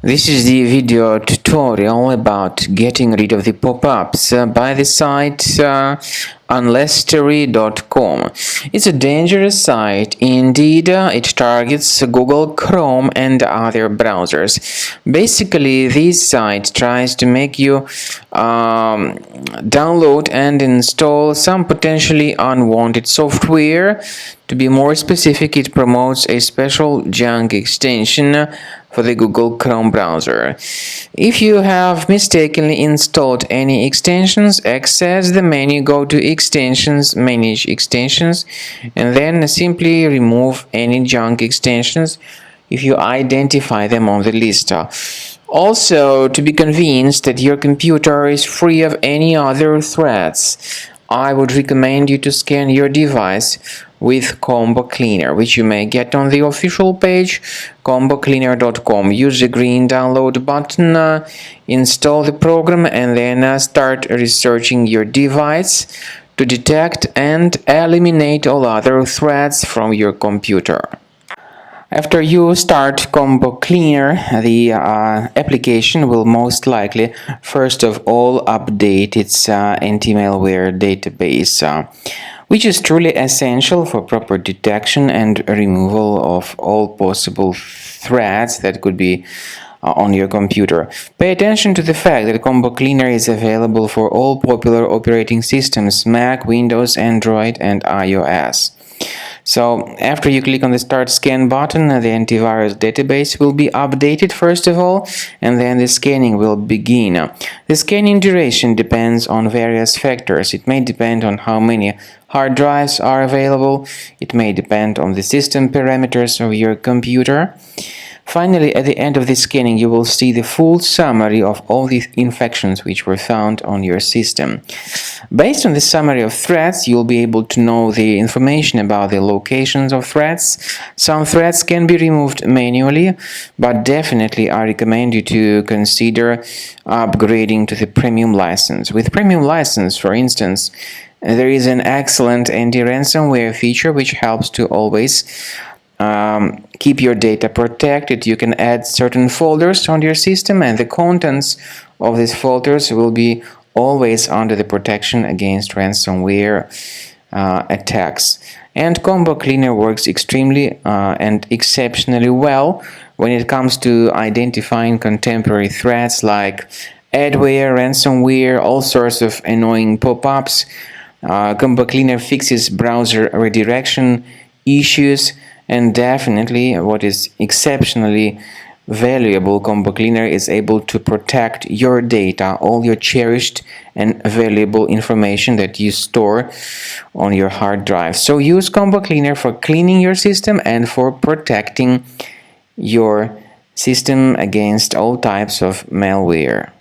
This is the video tutorial about getting rid of the pop-ups by the site unlesstory.com. It's a dangerous site. Indeed, it targets Google Chrome and other browsers. Basically, this site tries to make you download and install some potentially unwanted software. To be more specific, it promotes a special junk extension for the Google Chrome browser. If you have mistakenly installed any extensions, access the menu, go to Extensions, Manage Extensions, and then simply remove any junk extensions if you identify them on the list. Also, to be convinced that your computer is free of any other threats, I would recommend you to scan your device with Combo Cleaner, which you may get on the official page, combocleaner.com. Use the green download button, install the program, and then start researching your device to detect and eliminate all other threats from your computer. After you start Combo Cleaner, the application will most likely first of all update its anti-malware database, which is truly essential for proper detection and removal of all possible threats that could be on your computer. Pay attention to the fact that Combo Cleaner is available for all popular operating systems: Mac, Windows, Android, and iOS. So after you click on the Start Scan button, the antivirus database will be updated first of all, and then the scanning will begin. The scanning duration depends on various factors. It may depend on how many hard drives are available. It may depend on the system parameters of your computer. Finally, at the end of the scanning, you will see the full summary of all the infections which were found on your system. Based on the summary of threats, you'll be able to know the information about the locations of threats. Some threats can be removed manually, but definitely I recommend you to consider upgrading to the premium license. With premium license, for instance, there is an excellent anti-ransomware feature which helps to always keep your data protected. You can add certain folders on your system, and the contents of these folders will be always under the protection against ransomware attacks. And Combo Cleaner works extremely and exceptionally well when it comes to identifying contemporary threats like adware, ransomware, all sorts of annoying pop-ups. Combo Cleaner fixes browser redirection issues, and definitely what is exceptionally valuable, Combo Cleaner is able to protect your data, all your cherished and valuable information that you store on your hard drive. So use Combo Cleaner for cleaning your system and for protecting your system against all types of malware.